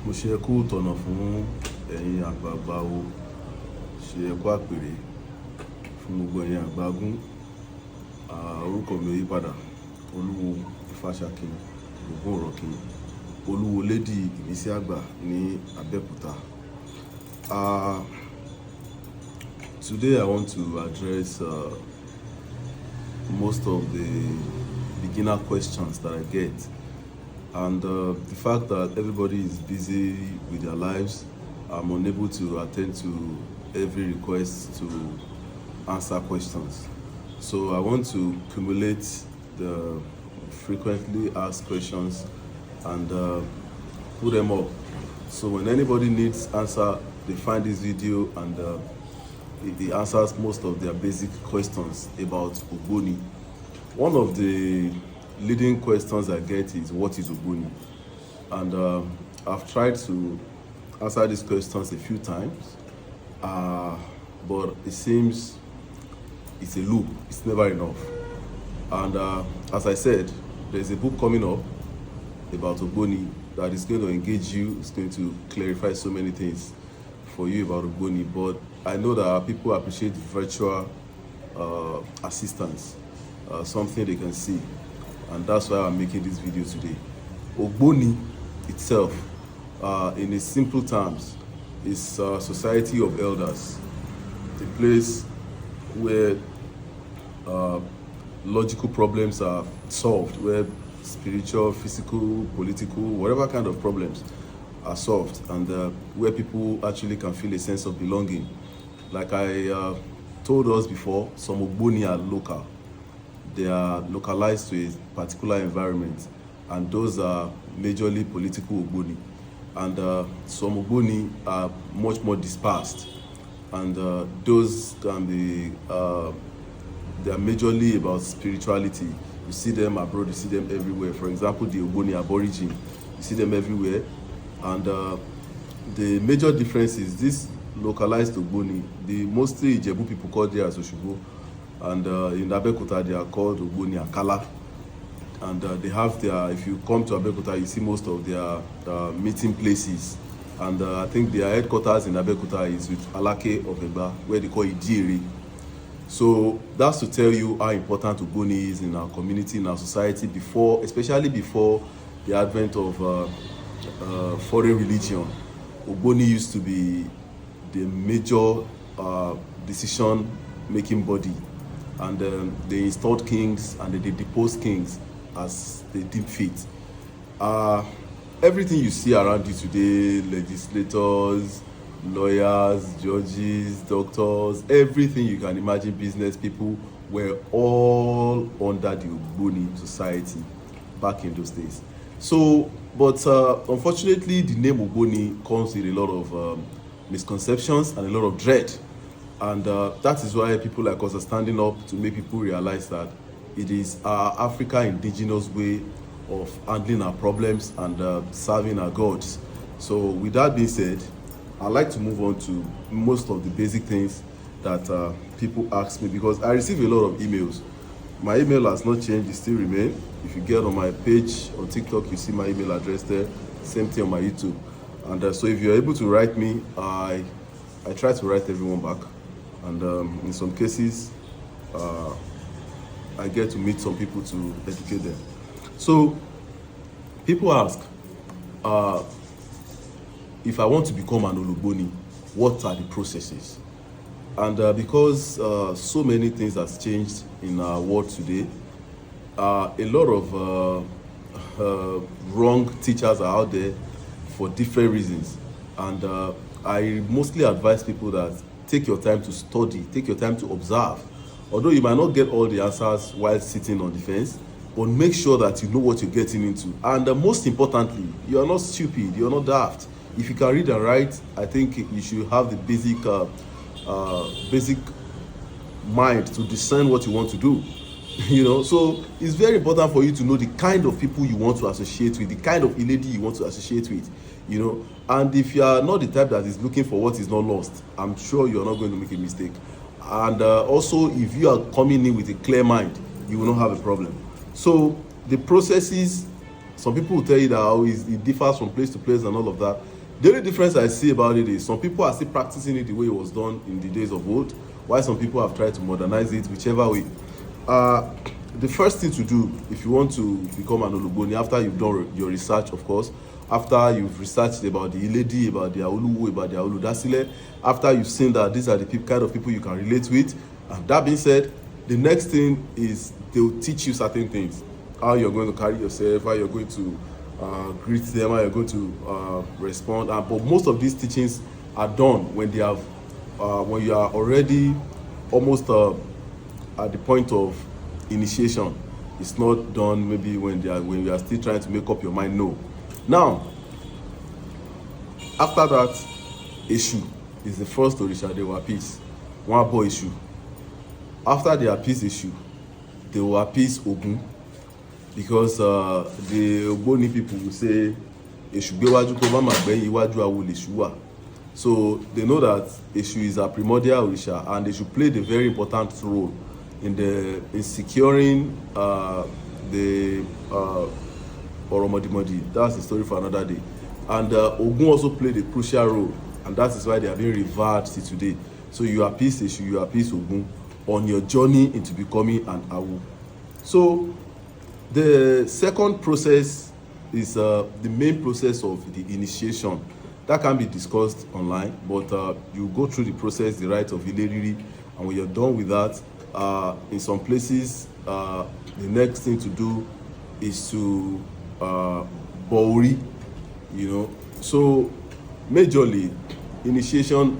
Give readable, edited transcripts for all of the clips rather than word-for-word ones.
mo ṣe ẹkú tọ̀nà fún ẹ̀yin àgbààgbà o, ṣe ẹkú àpèrè fún gbogbo ẹ̀yin àgbàgún. Orúkọ mi ò yí padà, Olúwo Ifáṣakíni, Ògún Ọ̀rọ̀kíni, Olúwo Lédì Ìmísí Àgbà ní Abẹ́òkúta. Today I want to address most of the beginner questions that I get, and the fact that everybody is busy with their lives. I'm unable to attend to every request to answer questions. So I want to accumulate the frequently asked questions and put them up. So when anybody needs answer, they find this video and it answers most of their basic questions about Uboni. One of the leading questions I get is, what is Uboni? And I've tried to answer these questions a few times, but it seems it's a loop, it's never enough. And as I said, there's a book coming up about Uboni that is going to engage you, it's going to clarify so many things for you about Uboni. But I know that people appreciate virtual assistance, something they can see, and that's why I'm making this video today. Uboni itself, in its simple terms, is a society of elders, a place where logical problems are solved, where spiritual, physical, political, whatever kind of problems are solved, and where people actually can feel a sense of belonging. Like I told us before, some Uboni are local. They are localized to a particular environment, and those are majorly political Uboni. And some Uboni are much more dispersed, and those can be, they are majorly about spirituality. You see them abroad, you see them everywhere. For example, the Uboni Aborigine, you see them everywhere. And the major difference is this localized Uboni, the mostly Ijebu people call there as Oshubo, and in Abekuta they are called Uboni Akala. And they have their, if you come to Abekuta, you see most of their meeting places. And I think their headquarters in Abekuta is with Alake of Egba, where they call Ijiri. So that's to tell you how important Uboni is in our community, in our society, before, especially before the advent of foreign religion. Uboni used to be the major decision-making body, and they installed kings and they deposed kings as they deem fit. Everything you see around you today, legislators, lawyers, judges, doctors, everything you can imagine, business people, were all under the Uboni society back in those days. So, but unfortunately, the name Uboni comes with a lot of misconceptions and a lot of dread. And that is why people like us are standing up to make people realize that it is our African indigenous way of handling our problems and serving our gods. So with that being said, I'd like to move on to most of the basic things that people ask me, because I receive a lot of emails. My email has not changed, it still remains. If you get on my page on TikTok, you see my email address there. Same thing on my YouTube. And so if you're able to write me, I try to write everyone back. And in some cases, I get to meet some people to educate them. So people ask, if I want to become an Uboni, what are the processes? And because so many things has changed in our world today, a lot of wrong teachers are out there for different reasons. And I mostly advise people that take your time to study, take your time to observe. Although you might not get all the answers while sitting on the fence, but make sure that you know what you're getting into. And most importantly, you are not stupid, you're not daft. If you can read and write, I think you should have the basic mind to discern what you want to do. You know, so it's very important for you to know the kind of people you want to associate with, the kind of lady you want to associate with, you know. And if you are not the type that is looking for what is not lost, I'm sure you're not going to make a mistake. And also, if you are coming in with a clear mind, you will not have a problem. So the processes Some people will tell you that it differs from place to place and all of that. The only difference I see about it is some people are still practicing it the way it was done in the days of old, while some people have tried to modernize it, whichever way. The first thing to do if you want to become an Uboni, after you've done your research, of course, after you've researched about the Iledi, about the Auluwu, about the Auludasile, after you've seen that these are the kind of people you can relate with, and that being said, the next thing is they'll teach you certain things, how you're going to carry yourself, how you're going to greet them, how you're going to respond. But most of these teachings are done when they have, when you are already almost at the point of initiation. It's not done maybe when you are still trying to make up your mind. No. Now, after that issue is the first Orisha they will appease. One boy issue. After they appease issue, they will appease Ogun, because the Uboni people will say Eshu gbewaju ko mama gbeyin iwaju awo lesu wa. So they know that Eshu is a primordial Orisha, and they should play the very important role in securing the Oromodimodi. That's the story for another day. And Ogun also played a crucial role, and that is why they are being revered till today. So you appease Eshu, you appease Ogun on your journey into becoming an Awu. So the second process is the main process of the initiation. That can be discussed online, but you go through the process, the rites of Ileriri, and when you're done with that, in some places, the next thing to do is to Bauri, you know. So majorly, initiation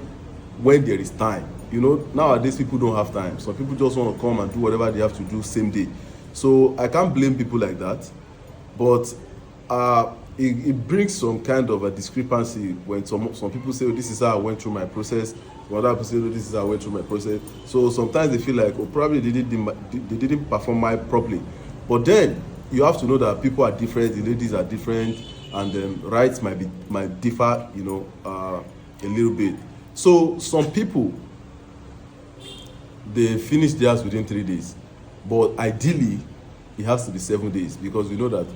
when there is time. You know, nowadays people don't have time. Some people just want to come and do whatever they have to do same day. So I can't blame people like that, but it brings some kind of a discrepancy when some people say, oh, this is how I went through my process. When other people say, oh, this is how I went through my process. So sometimes they feel like, oh, probably they didn't perform mine properly. But then you have to know that people are different, the ladies are different, and rights might differ, you know, a little bit. So some people, they finish theirs within 3 days, but ideally it has to be 7 days, because we know that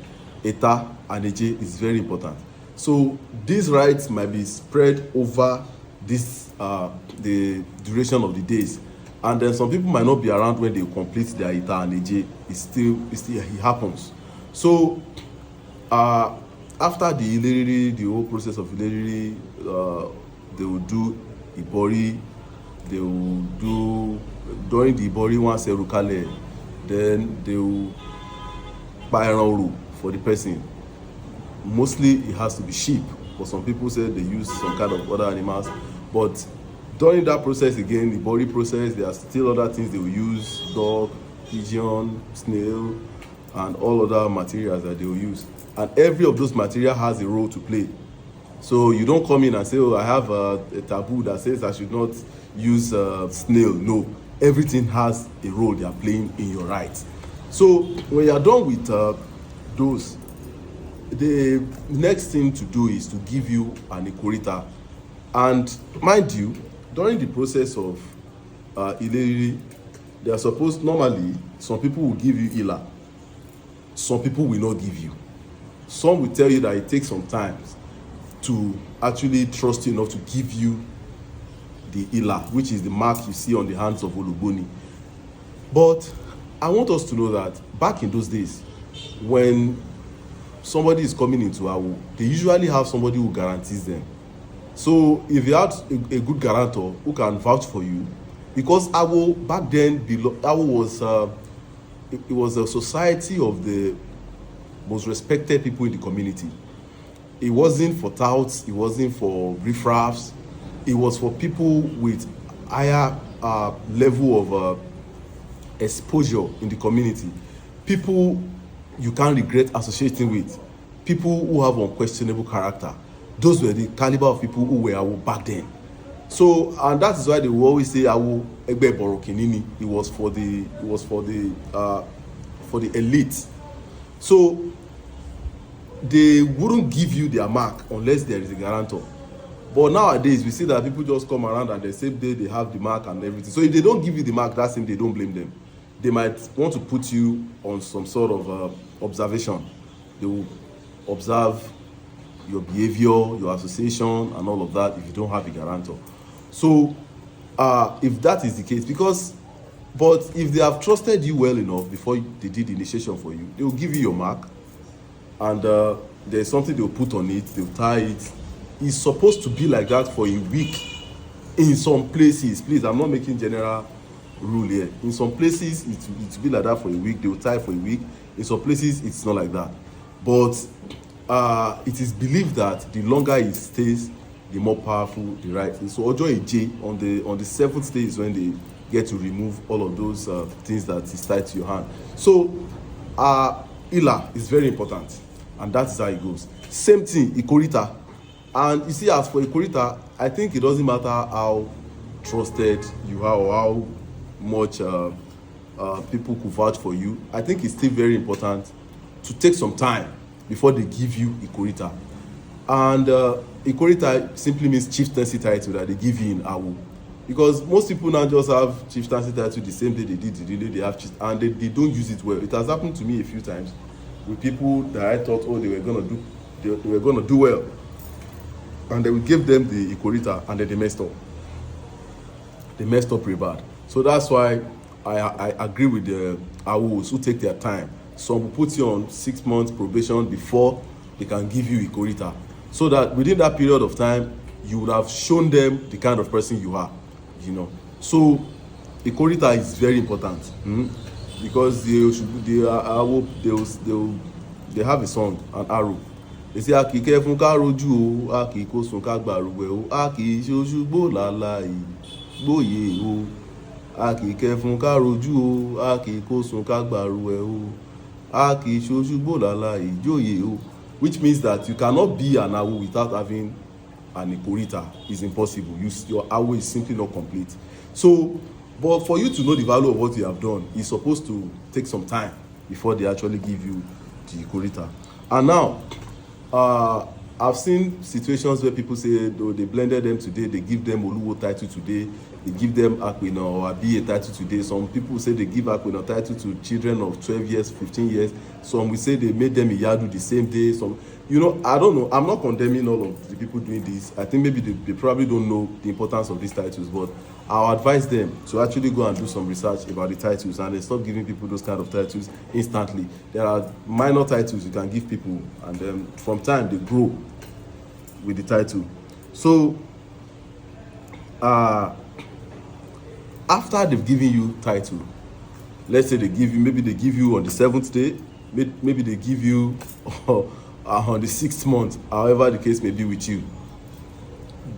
Eta and Eje is very important. So these rites might be spread over this the duration of the days, and then some people might not be around when they complete their Eta and Eje. It happens. So after the Ileriri, the whole process of Ileriri, they will do Ibori. They will do, during the Ibori one Serukale, then they will buy around for the person. Mostly it has to be sheep, but some people say they use some kind of other animals. But during that process again, the Ibori process, there are still other things they will use: dog, pigeon, snail, and all other materials that they will use. And every of those materials has a role to play. So you don't come in and say, oh, I have a taboo that says I should not use snail. No, everything has a role they are playing in your rights. So when you are done with those, the next thing to do is to give you an Ikorita. And mind you, during the process of Ileri, they are supposed, normally, some people will give you Ila. Some people will not give you. Some will tell you that it takes some time to actually trust you enough to give you the Ila, which is the mark you see on the hands of Oluboni. But I want us to know that back in those days, when somebody is coming into Awu, they usually have somebody who guarantees them. So if you had a good guarantor who can vouch for you, because Awu back then, Awu was a society of the most respected people in the community. It wasn't for touts, it wasn't for riffraffs, it was for people with higher level of exposure in the community. People you can't regret associating with. People who have unquestionable character. Those were the caliber of people who were Awu back then. So, and that is why they will always say Awu Egbe Borokinini. It was for the elite. So they wouldn't give you their mark unless there is a guarantor. But nowadays we see that people just come around and the same day they have the mark and everything. So if they don't give you the mark that same day, don't blame them. They might want to put you on some sort of observation. They will observe your behavior, your association, and all of that if you don't have a guarantor. So if that is the case, but if they have trusted you well enough before they did the initiation for you, they will give you your mark, and there's something they'll put on it, they'll tie it. It's supposed to be like that for a week in some places. Please, I'm not making general rule here. In some places it will be like that for a week, they will tie for a week. In some places it's not like that, but it is believed that the longer it stays, the more powerful the right is. So Ojo Eje, on the 7th day is when they get to remove all of those things that is tied to your hand. So Ila is very important, and that is how it goes. Same thing, Ikorita. And you see, as for Ikorita, I think it doesn't matter how trusted you are or how much people could vouch for you. I think it's still very important to take some time before they give you Ikorita. And Ikorita simply means chieftaincy title that they give you in Awo. Because most people now just have chieftaincy title the same day they did the day they have and they don't use it well. It has happened to me a few times with people that I thought, oh, they were gonna do well, and they would give them the Ikorita and then they messed up. They messed up pretty bad. So that's why I agree with the Awos who take their time. Some will put you on 6 months probation before they can give you Ikorita, so that within that period of time you would have shown them the kind of person you are, you know. So Ikorita is very important, because they have a song, an arrow. They say akike fun karoju o, akiko sun ka gbaruwe o, aki sojugbo lalai gboye o, akike fun karoju o, akiko sun ka gbaruwe o, aki sojugbo lalai joye o. Which means that you cannot be an awo without having an Ikorita. It's impossible. Your awo is simply not complete. So, but for you to know the value of what you have done, it's supposed to take some time before they actually give you the Ikorita. And now, I've seen situations where people say, though they blended them today, they give them Oluwo title today, they give them Akwena or Abiye title today. Some people say they give Akwena title to children of 12 years, 15 years. Some will say they made them Iyadu the same day. Some, you know, I don't know. I'm not condemning all of the people doing this. I think maybe they probably don't know the importance of these titles, but I'll advise them to actually go and do some research about the titles, and they stop giving people those kind of titles instantly. There are minor titles you can give people, and then from time they grow with the title. So after they've given you title, let's say maybe they give you on the 7th day, maybe they give you on the 6th month, however the case may be with you.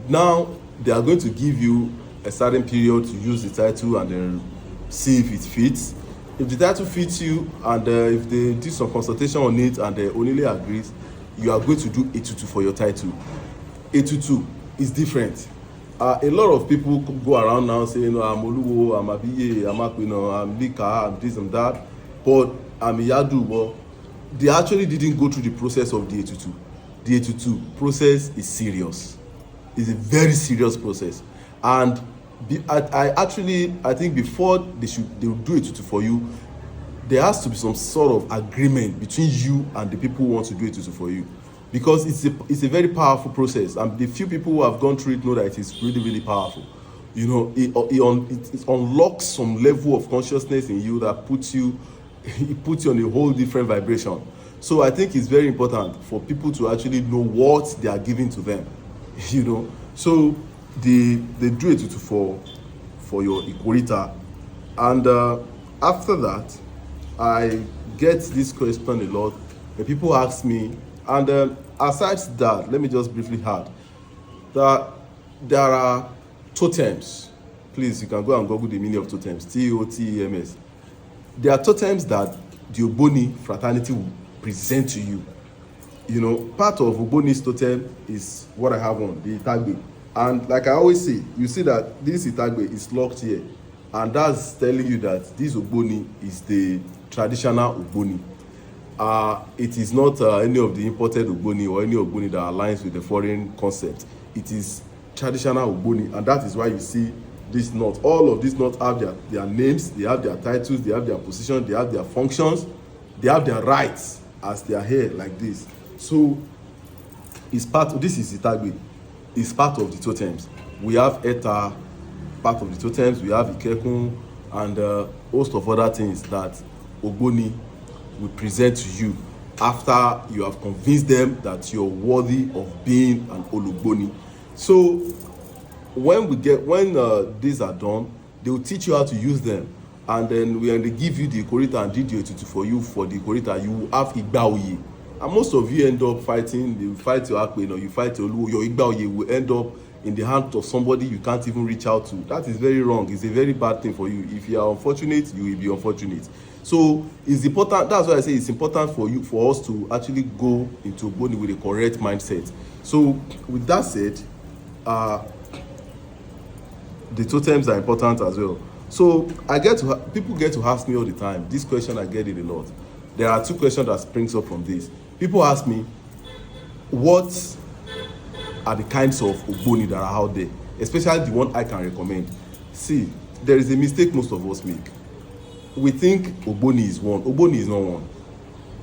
Now they are going to give you a certain period to use the title and then see if it fits. If the title fits you, and if they do some consultation on it and they only agrees, you are going to do Etutu for your title. Etutu is different. A lot of people go around now saying, no, I'm Oluwo, I'm Abiye, I'm Akwena, I'm Lika, I'm this and that, but I'm Iyadu. But they actually didn't go through the process of the Etutu. The Etutu process is serious. It's a very serious process. And I think before they will do Etutu for you, there has to be some sort of agreement between you and the people who want to do Etutu for you, because it's a very powerful process, and the few people who have gone through it know that it is really, really powerful. You know, it unlocks some level of consciousness in you that puts you on a whole different vibration. So I think it's very important for people to actually know what they are giving to them. You know, so they do it for your Ikorita. And after that, I get this question a lot. And people ask me, and aside that, let me just briefly add that there are totems. Please, you can go and Google the meaning of totems. Totems. There are totems that the Uboni fraternity will present to you. You know, part of Uboni's totem is what I have on, the Itagbe. And like I always say, you see that this Itagbe is locked here. And that's telling you that this Uboni is the traditional Uboni. It is not any of the imported Uboni or any Uboni that aligns with the foreign concept. It is traditional Uboni, and that is why you see these knots. All of these knots have their names, they have their titles, they have their position, they have their functions, they have their rights as they are here like this. So it's part. This is Itagbe. It's part of the totems. We have Eta, part of the totems. We have Ikekun and a host of other things that Ogboni will present to you after you have convinced them that you're worthy of being an Ologboni. So when these are done, they will teach you how to use them, and then when they give you the Ikorita and Didi Otutu for you for the Ikorita, you have Igbaoye, and most of you end up fighting. You fight your Akpe, or you fight your Oluwo. Your Igbaoye will end up in the hands of somebody you can't even reach out to. That is very wrong. It's a very bad thing for you. If you are unfortunate, you will be unfortunate. So it's important. That's why I say it's important for us to actually go into Uboni with a correct mindset. So with that said, the totems are important as well. So people get to ask me all the time this question. I get it a lot. There are two questions that springs up from this. People ask me, what are the kinds of Uboni that are out there, especially the one I can recommend? See, there is a mistake most of us make. We think Uboni is one. Uboni is not one.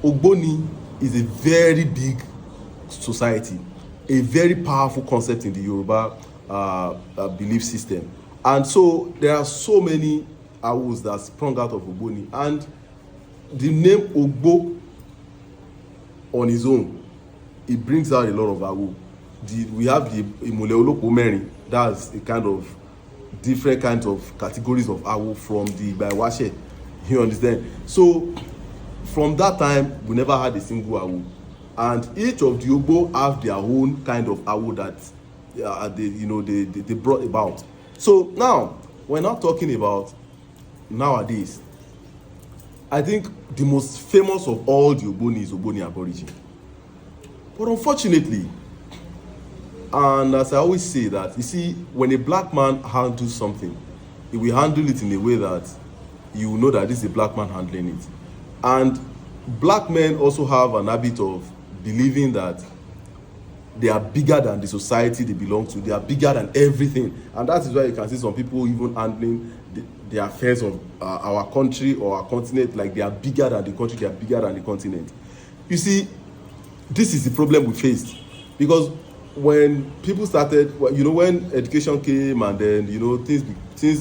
Uboni is a very big society, a very powerful concept in the Yoruba belief system. And so there are so many Awos that sprung out of Uboni. And the name Ogbo on his own, it brings out a lot of Awo. We have the Imole Oloko Meri. That's a kind of different kinds of categories of Awo from the Baiwashe. You understand? So from that time, we never had a single Awo. And each of the Ogbo have their own kind of Awo that they brought about. So now, we're not talking about nowadays. I think the most famous of all the Uboni is Uboni Aborigine. But unfortunately, and as I always say that, you see, when a black man handles something, he will handle it in a way that you will know that this is a black man handling it. And black men also have an habit of believing that they are bigger than the society they belong to. They are bigger than everything. And that is why you can see some people even handling the affairs of our country or our continent like they are bigger than the country, they are bigger than the continent. You see, this is the problem we faced. Because when people started, when education came and then, things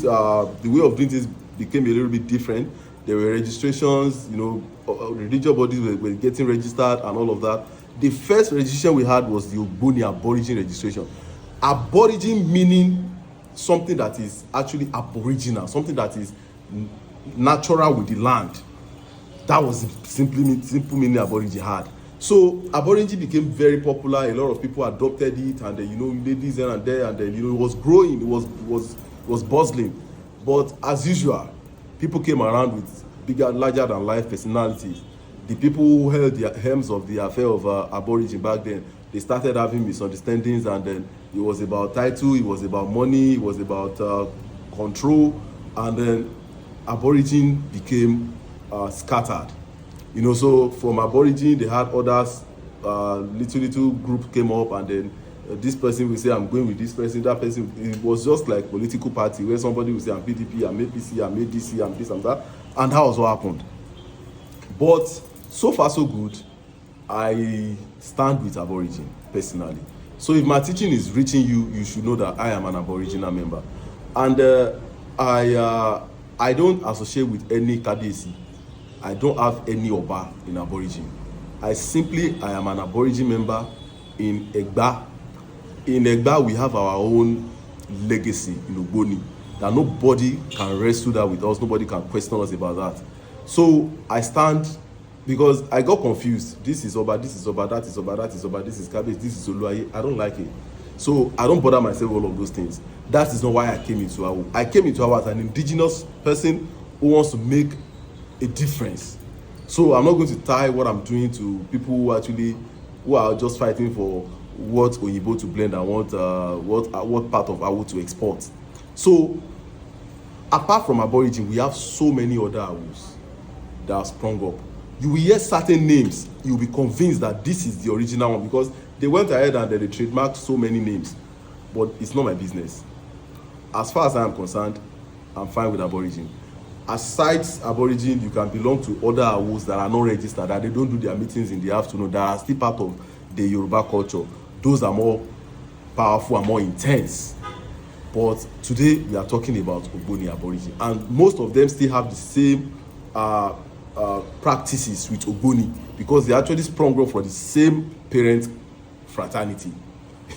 the way of doing things became a little bit different. There were registrations, religious bodies were getting registered and all of that. The first registration we had was the Uboni Aborigine registration. Aborigine meaning something that is actually aboriginal, something that is natural with the land. That was the simple meaning Aborigine had. So Aborigine became very popular. A lot of people adopted it, and then, ladies here and there, and then it was growing. It was bustling. But as usual, people came around with bigger, larger than life personalities. The people who held the helms of the affair of Aborigine back then, they started having misunderstandings, and then it was about title, it was about money, it was about control, and then Aborigine became scattered. So from Aborigine, they had others, little group came up, and then this person will say, I'm going with this person, that person. It was just like political party, where somebody will say, I'm PDP, I'm APC, I'm ADC, I'm this, I'm that. And that was what happened. But so far, so good. I stand with Aborigine, personally. So if my teaching is reaching you, you should know that I am an Aboriginal member. And I don't associate with any Kabiyesi. I don't have any Oba in Aborigine. I am an Aborigine member in Egba. In Egba, we have our own legacy in Uboni that nobody can wrestle that with us. Nobody can question us about that. So I stand, because I got confused. This is Oba, this is Oba, that is Oba, that is Oba, this is Kabiyesi, this is Oluwaye. I don't like it. So I don't bother myself with all of those things. That is not why I came into Awo. I came into Awo as an indigenous person who wants to make a difference. So I'm not going to tie what I'm doing to people who are just fighting for what Oyibo to blend and what part of Awo to export. So apart from Aborigine, we have so many other Awos that have sprung up. You will hear certain names, you'll be convinced that this is the original one, because they went ahead and they trademarked so many names. But it's not my business. As far as I am concerned, I'm fine with Aborigine. Aside Aborigine, you can belong to other Awos that are not registered, that they don't do their meetings in the afternoon, that are still part of the Yoruba culture. Those are more powerful and more intense. But today we are talking about Uboni Aborigine, and most of them still have the same practices with Uboni, because they actually sprung up from the same parent fraternity.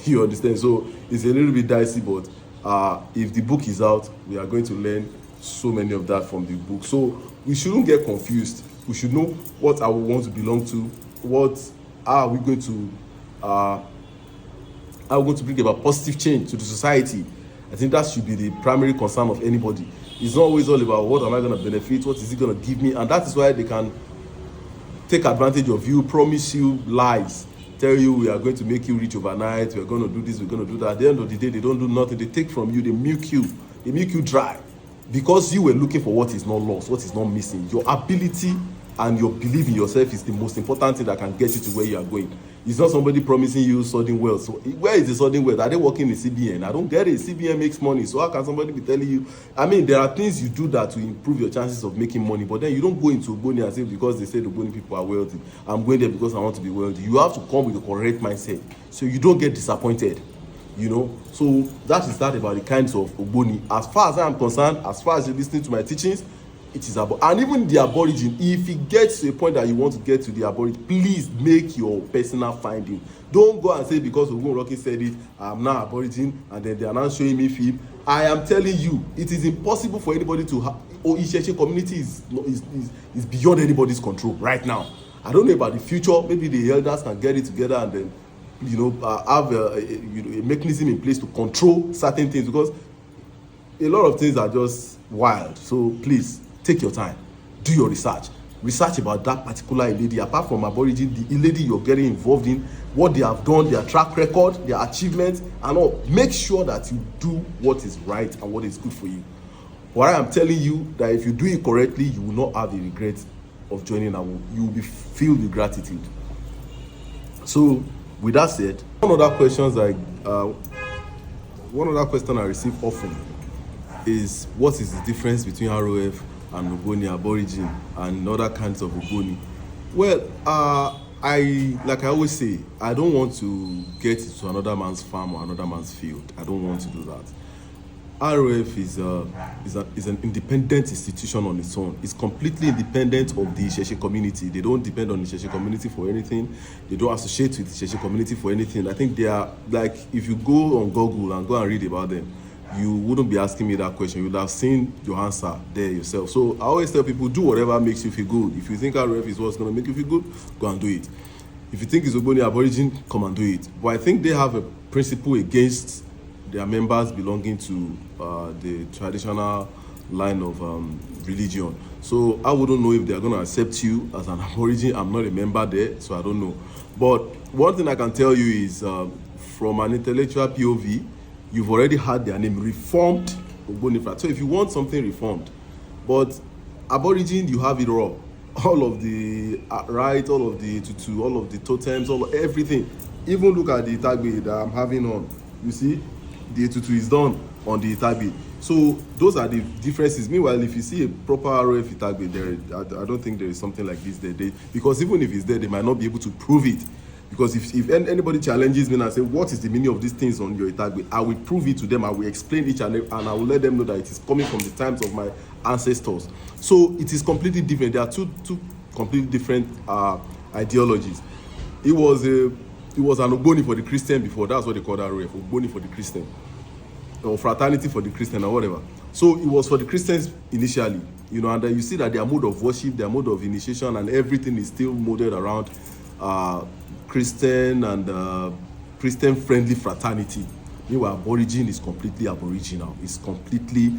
You understand? So it's a little bit dicey, but if the book is out, we are going to learn so many of that from the book. So we shouldn't get confused. We should know what I want to belong to, what are we going to bring about positive change to the society. I think that should be the primary concern of anybody. It's not always all about what am I going to benefit, what is it going to give me, and that is why they can take advantage of you, promise you lies, tell you we are going to make you rich overnight, we are going to do this, we're going to do that. At the end of the day, they don't do nothing. They take from you, they milk you dry, because you were looking for what is not lost, what is not missing. Your ability and your belief in yourself is the most important thing that can get you to where you are going. It's not somebody promising you sudden wealth. So where is the sudden wealth? Are they working in CBN? I don't get it. CBN makes money, so how can somebody be telling you? I mean, there are things you do that to improve your chances of making money, but then you don't go into Uboni and say, because they say the Uboni people are wealthy, I'm going there because I want to be wealthy. You have to come with the correct mindset so you don't get disappointed. You know, so that is that about the kinds of Uboni. As far as I am concerned, as far as you're listening to my teachings, it is about, and even the Aborigine, if it gets to a point that you want to get to the Aborigine, please make your personal finding. Don't go and say because Ogun Rocky said it, I'm now Aborigine, and then they are now showing me film. I am telling you, it is impossible for anybody to have, Isheshe community is beyond anybody's control right now. I don't know about the future. Maybe the elders can get it together and then, have a mechanism in place to control certain things, because a lot of things are just wild. So please, take your time, do your research about that particular lady. Apart from Aborigine, the lady you're getting involved in, what they have done, their track record, their achievements, and all. Make sure that you do what is right and what is good for you. What I am telling you, that if you do it correctly, you will not have the regret of joining, and you will be filled with gratitude. So with that said, one other question I receive often is, what is the difference between ROF and Uboni Aborigine and other kinds of Uboni? Well, like I always say, I don't want to get into another man's farm or another man's field. I don't want to do that. ROF is an independent institution on its own. It's completely independent of the Isheshe community. They don't depend on the Isheshe community for anything. They don't associate with the Isheshe community for anything. I think they are, like, if you go on Google and go and read about them, you wouldn't be asking me that question. You would have seen your answer there yourself. So I always tell people, do whatever makes you feel good. If you think RF is what's going to make you feel good, go and do it. If you think it's Uboni Aborigine, come and do it. But I think they have a principle against their members belonging to the traditional line of religion. So I wouldn't know if they're going to accept you as an Aborigine. I'm not a member there, so I don't know. But one thing I can tell you is, from an intellectual POV, you've already had their name, Reformed Uboni Frat. So if you want something reformed, but Aborigine, you have it all of the right, all of the tutu, all of the totems, everything. Even look at the Itagbe that I'm having on. You see, the tutu is done on the Itagbe. So those are the differences. Meanwhile, if you see a proper RF Itagbe there, I don't think there is something like this there. Because even if it's there, they might not be able to prove it. Because if anybody challenges me and say, what is the meaning of these things on your Itagbe, I will prove it to them. I will explain each and I will let them know that it is coming from the times of my ancestors. So it is completely different. There are two completely different ideologies. It was an Uboni for the Christian before. That's what they called RF, Uboni for the Christian, or fraternity for the Christian, or whatever. So it was for the Christians initially, and you see that their mode of worship, their mode of initiation, and everything is still molded around Christian and Christian-friendly fraternity. Meanwhile, Aborigine is completely aboriginal. It's completely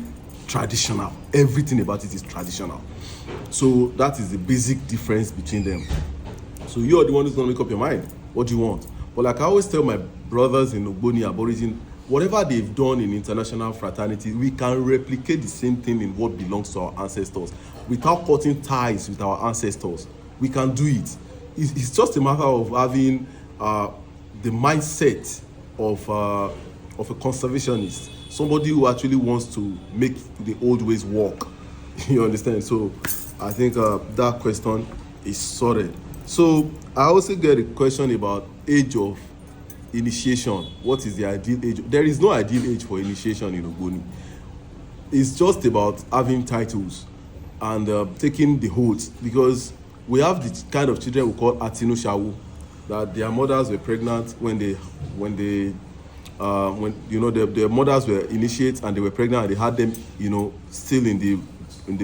traditional. Everything about it is traditional. So that is the basic difference between them. So you're the one who's going to make up your mind. What do you want? But like I always tell my brothers in Uboni Aborigine, whatever they've done in international fraternity, we can replicate the same thing in what belongs to our ancestors without cutting ties with our ancestors. We can do it. It's just a matter of having the mindset of a conservationist, somebody who actually wants to make the old ways work. You understand? So I think that question is sorted. So I also get a question about age of initiation. What is the ideal age? There is no ideal age for initiation in Uboni. It's just about having titles and taking the oaths, because we have the kind of children we call Atinu Shawu, that their mothers were pregnant when their mothers were initiates and they were pregnant and they had them, still in the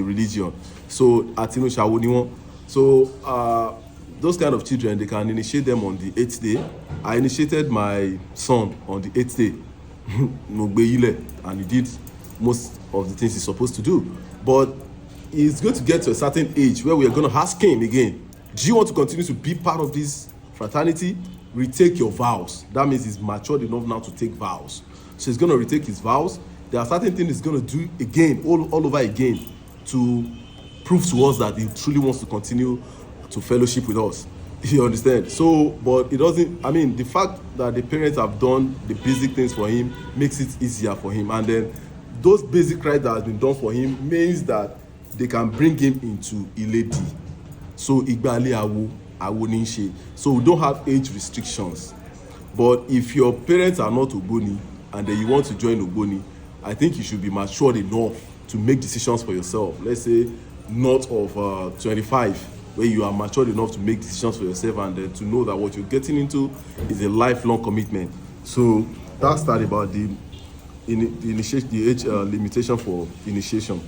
religion. So Atinu Shawu ni won. So those kind of children, they can initiate them on the 8th day. I initiated my son on the 8th day, and he did most of the things he's supposed to do. But he's going to get to a certain age where we are going to ask him again, do you want to continue to be part of this fraternity? Retake your vows. That means he's matured enough now to take vows. So he's going to retake his vows. There are certain things he's going to do again, all over again, to prove to us that he truly wants to continue to fellowship with us. You understand? So, but it doesn't, the fact that the parents have done the basic things for him makes it easier for him. And then those basic rites that has been done for him means that they can bring him into Iledi. So Igbali Awo Ninshe. So we don't have age restrictions. But if your parents are not Uboni and then you want to join Uboni, I think you should be matured enough to make decisions for yourself. Let's say not of 25, where you are matured enough to make decisions for yourself and then to know that what you're getting into is a lifelong commitment. So that's that about the age limitation for initiation.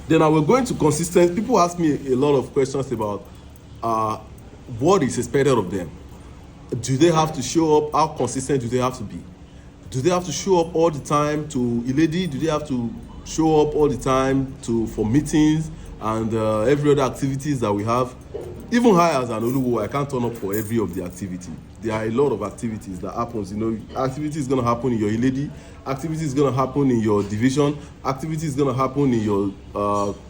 Then I will go into consistency. People ask me a lot of questions about what is expected of them. Do they have to show up? How consistent do they have to be? Do they have to show up all the time to Iledi? Do they have to show up all the time for meetings and every other activities that we have? Even I as an Oluwo, I can't turn up for every of the activity. There are a lot of activities that happens. Activity is going to happen in your Iledi, activity is going to happen in your division, activity is going to happen in your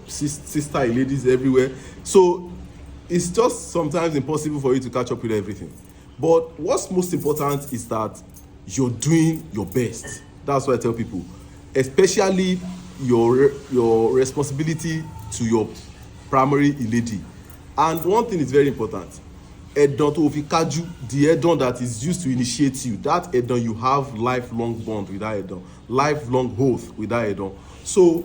sister Iledis everywhere. So it's just sometimes impossible for you to catch up with everything. But what's most important is that you're doing your best. That's what I tell people, especially your responsibility to your primary Iledi. And one thing is very important. Edon to Ofikaju, the Edon that is used to initiate you, that Edon, you have lifelong bond with that Edon, lifelong oath with that Edon. So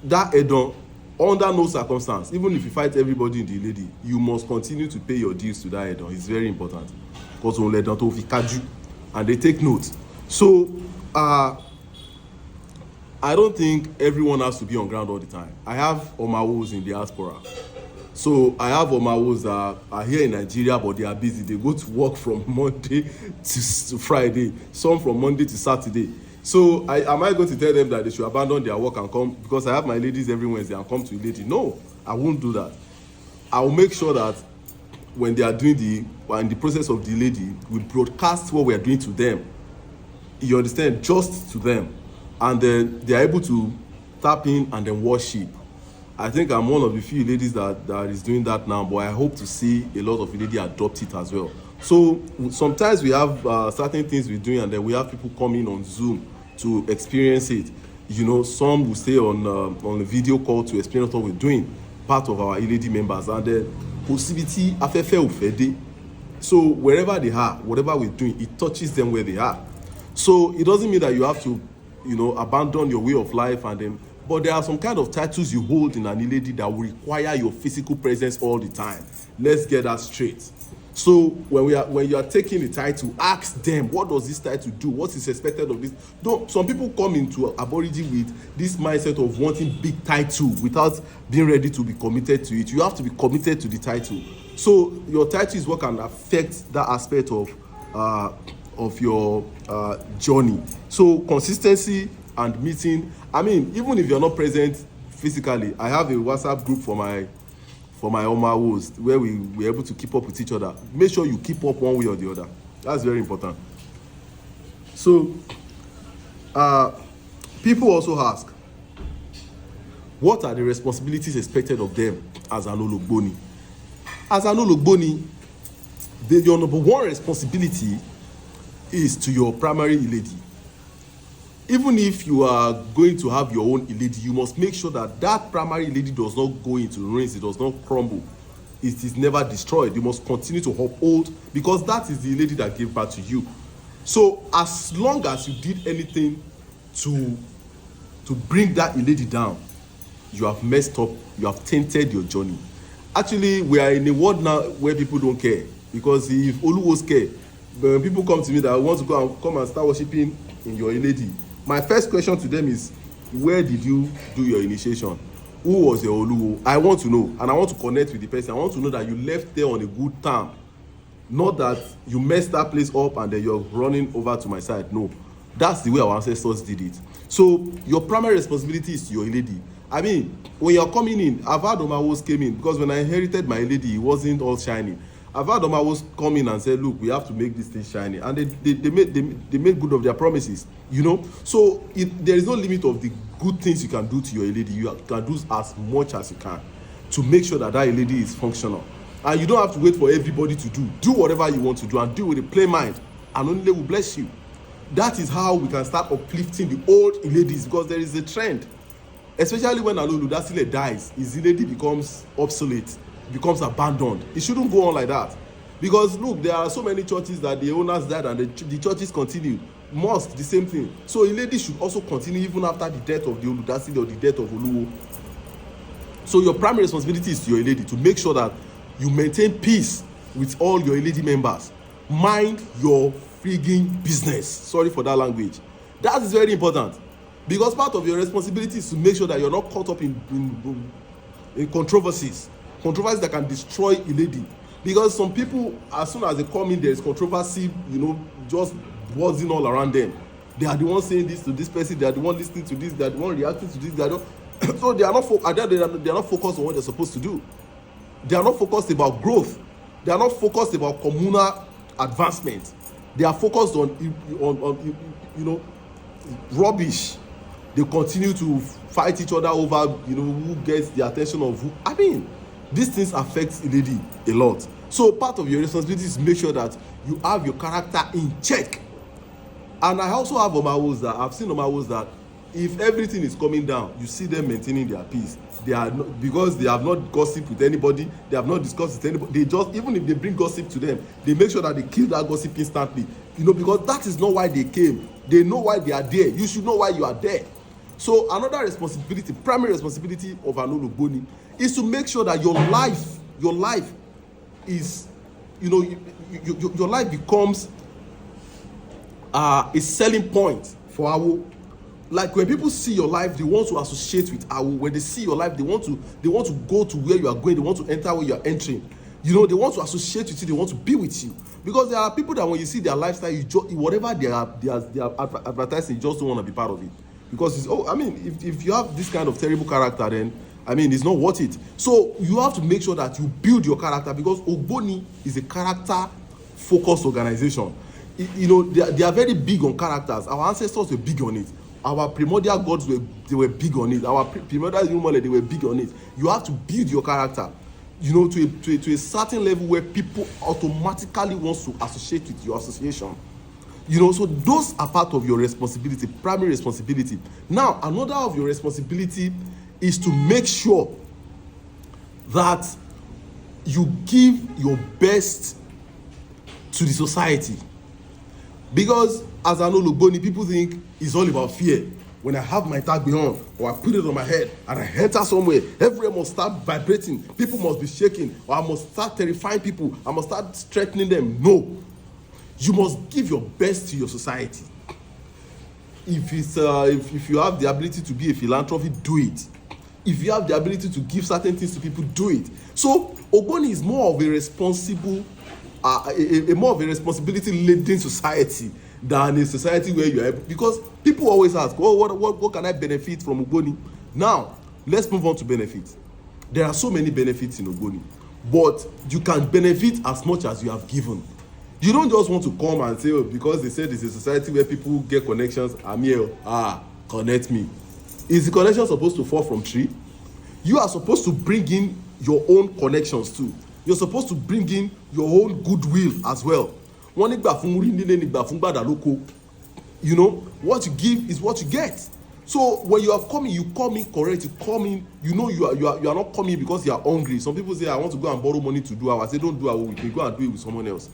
that Edon, under no circumstance, even if you fight everybody in the Iledi, you must continue to pay your dues to that Edon. It's very important. Because on Edon to Ofikaju, and they take note. So I don't think everyone has to be on ground all the time. I have Omawos in the diaspora. So I have Omawos that are here in Nigeria, but they are busy. They go to work from Monday to Friday, some from Monday to Saturday. So am I going to tell them that they should abandon their work and come? Because I have my ladies every Wednesday and come to Iledi. No, I won't do that. I will make sure that when they are doing in the process of the Iledi, we broadcast what we are doing to them. You understand? Just to them. And then they are able to tap in and then worship. I think I'm one of the few ladies that is doing that now, but I hope to see a lot of ladies adopt it as well. So sometimes we have certain things we're doing, and then we have people coming on Zoom to experience it. Some will stay on a video call to experience what we're doing, part of our lady members, and then possibility afefe ofede. So wherever they are, whatever we're doing, it touches them where they are. So it doesn't mean that you have to, abandon your way of life and then. But there are some kind of titles you hold in an Iledi that will require your physical presence all the time. Let's get that straight. So when you are taking the title, ask them, what does this title do? What is expected of this? Some people come into Aborigine with this mindset of wanting big title without being ready to be committed to it. You have to be committed to the title. So your title is what can affect that aspect of your journey. So consistency and meeting. Even if you're not present physically, I have a WhatsApp group for my Omawos where we're able to keep up with each other. Make sure you keep up one way or the other. That's very important. So people also ask, what are the responsibilities expected of them as an OGBONI? As an OGBONI, your number one responsibility is to your primary Iledi. Even if you are going to have your own Iledi, you must make sure that primary Iledi does not go into ruins, it does not crumble. it is never destroyed. You must continue to uphold, because that is the lady that gave birth to you. So as long as you did anything to bring that lady down, you have messed up, you have tainted your journey. Actually, we are in a world now where people don't care, because if Oluwos care, when people come to me that want to come and start worshiping in your lady, my first question to them is, where did you do your initiation? Who was your Oluwo? I want to know, and I want to connect with the person. I want to know that you left there on a good term, not that you messed that place up and then you're running over to my side. No, that's the way our ancestors did it. So your primary responsibility is to your lady. I mean, when you're coming in, I've had Omawos came in, because when I inherited my lady, it wasn't all shiny. I've had Omawos come in and say, look, we have to make this thing shiny, and they made good of their promises, you know. So there is no limit of the good things you can do to your lady. You can do as much as you can to make sure that that lady is functional, and you don't have to wait for everybody to do whatever you want to do, and do with a play mind, and only will bless you. That is how we can start uplifting the old ladies, because there is a trend, especially when Oludasile dies, his lady becomes obsolete, becomes abandoned. It shouldn't go on like that, because look, there are so many churches that the owners died and the churches continue. Mosque, the same thing. So a lady should also continue even after the death of the Oludasile or the death of Oluwo. So your primary responsibility is to your lady, to make sure that you maintain peace with all your lady members. Mind your frigging business. Sorry for that language. That is very important, because part of your responsibility is to make sure that you're not caught up in controversies that can destroy a lady. Because some people, as soon as they come in, there is controversy, you know, just buzzing all around them. They are the ones saying this to this person, they are the one listening to this, they are the one reacting to this, they are not so they are not focused on what they're supposed to do. They are not focused about growth. They are not focused about communal advancement. They are focused on you know, rubbish. They continue to fight each other over, you know, who gets the attention of who. I mean, these things affect a lady a lot. So part of your responsibility is to make sure that you have your character in check. And I also have Omawos that I've seen Omawos that if everything is coming down, you see them maintaining their peace. They are not, because they have not gossiped with anybody, they have not discussed with anybody. They just, even if they bring gossip to them, they make sure that they kill that gossip instantly. You know, because that is not why they came. They know why they are there. You should know why you are there. So another responsibility, primary responsibility of an Uboni, is to make sure that your life is, you know, your life becomes a selling point for Awo. Like when people see your life, they want to associate with Awo. When they see your life, they want to go to where you are going. They want to enter where you are entering. You know, they want to associate with you. They want to be with you. Because there are people that when you see their lifestyle, whatever they are advertising, you just don't want to be part of it. Because it's, oh, I mean, if you have this kind of terrible character, then I mean, it's not worth it. So you have to make sure that you build your character, because Uboni is a character-focused organization. You know, they are very big on characters. Our ancestors were big on it. Our primordial gods were big on it. Our primordial human, they were big on it. You have to build your character, you know, to a certain level where people automatically want to associate with your association. You know, so those are part of your responsibility, primary responsibility. Now, another of your responsibility is to make sure that you give your best to the society. Because as an Uboni, people think it's all about fear. When I have my tag behind, or I put it on my head and I enter somewhere, everyone must start vibrating. People must be shaking, or I must start terrifying people. I must start threatening them. No. You must give your best to your society. If you have the ability to be a philanthropist, do it. If you have the ability to give certain things to people, do it. So Uboni is more of a responsible, more of a responsibility-laden society than a society where you are. Because people always ask, oh, what can I benefit from Uboni? Now, let's move on to benefits. There are so many benefits in Uboni, but you can benefit as much as you have given. You don't just want to come and say, oh, because they said it's a society where people get connections, I'm here, connect me. Is the connection supposed to fall from tree? You are supposed to bring in your own connections too. You're supposed to bring in your own goodwill as well. You know, what you give is what you get. So when you are coming, you come in correct, you come in, you know you are not coming because you are hungry. Some people say, I want to go and borrow money to do our. I say, don't do our with me, go and do it with someone else.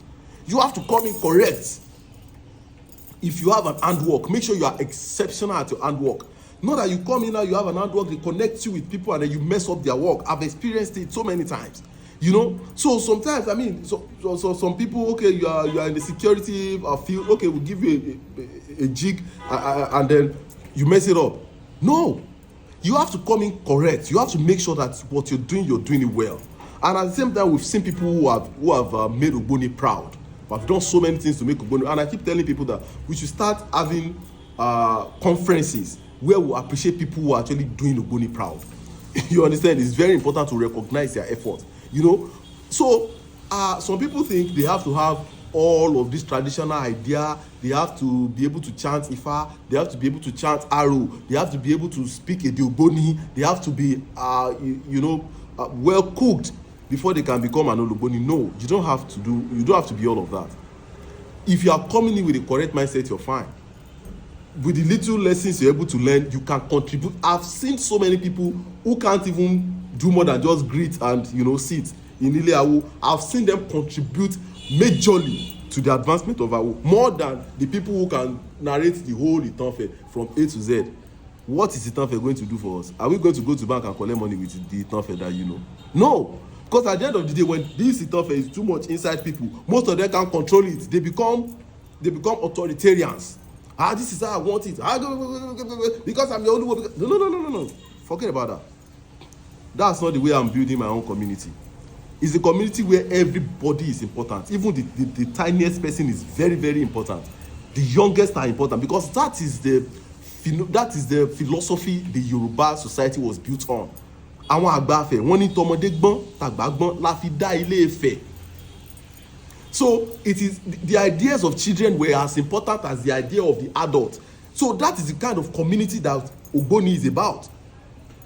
You have to come in correct. If you have an handwork, make sure you are exceptional at your handwork. Not that you come in now, you have an handwork, they connect you with people and then you mess up their work. I've experienced it so many times. You know, so sometimes, I mean, so some people, okay, you are in the security field, okay, we'll give you a jig and then you mess it up. No, you have to come in correct. You have to make sure that what you're doing it well. And at the same time, we've seen people who have made Uboni proud. I've done so many things to make Uboni, and I keep telling people that we should start having conferences where we appreciate people who are actually doing Uboni proud. You understand? It's very important to recognize their effort. You know, so some people think they have to have all of this traditional idea. They have to be able to chant Ifa. They have to be able to chant Aro. They have to be able to speak a Uboni. They have to be, well cooked before they can become an Uboni. No, you don't have to be all of that. If you are coming in with the correct mindset, you're fine. With the little lessons you're able to learn, you can contribute. I've seen so many people who can't even do more than just greet and sit in Ileawo. I've seen them contribute majorly to the advancement of Awo, more than the people who can narrate the whole Itanfe from A to Z. What is Itanfe going to do for us? Are we going to go to bank and collect money with the Itanfe that you know? No, because at the end of the day, when this Itanfe is too much inside people, most of them can't control it. They become authoritarians. This is how I want it. Because I'm the only one. No. Forget about that. That's not the way I'm building my own community. It's a community where everybody is important. Even the tiniest person is very, very important. The youngest are important because that is the philosophy the Yoruba society was built on. Àwọn àgbà Ifẹ̀ wọ́n ní tọmọdé gbọ́n tàgbà gbọ́n la fi dá Ilé Ifẹ̀. So it is the ideas of children were as important as the idea of the adult. So that is the kind of community that Uboni is about.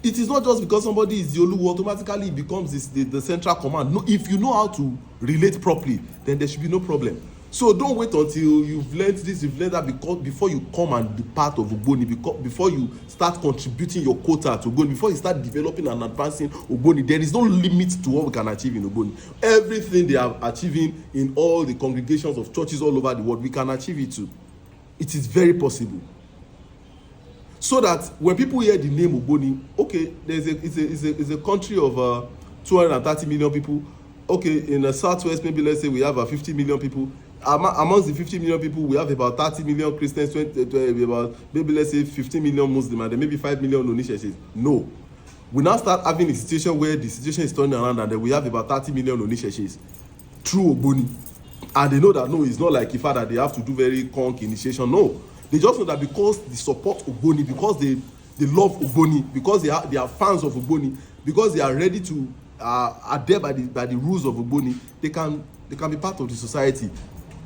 It is not just because somebody is the Oluwo automatically it becomes the central command. No, if you know how to relate properly, then there should be no problem. So don't wait until you've learned this, you've learned that before you come and be part of Uboni, before you start contributing your quota to Uboni, before you start developing and advancing Uboni. There is no limit to what we can achieve in Uboni. Everything they are achieving in all the congregations of churches all over the world, we can achieve it too. It is very possible. So that when people hear the name Uboni, okay, it's a country of 230 million people. Okay, in the southwest, maybe let's say we have 50 million people. Amongst the 50 million people, we have about 30 million Christians, about maybe let's say 15 million Muslims, and then maybe 5 million Onisheshis. No. We now start having a situation where the situation is turning around and then we have about 30 million Onisheshis through Uboni. And they know that, no, it's not like Ifa that they have to do very conk initiation. No. They just know that because they support Uboni, because they love Uboni, because they are fans of Uboni, because they are ready to adhere by the rules of Uboni, they can be part of the society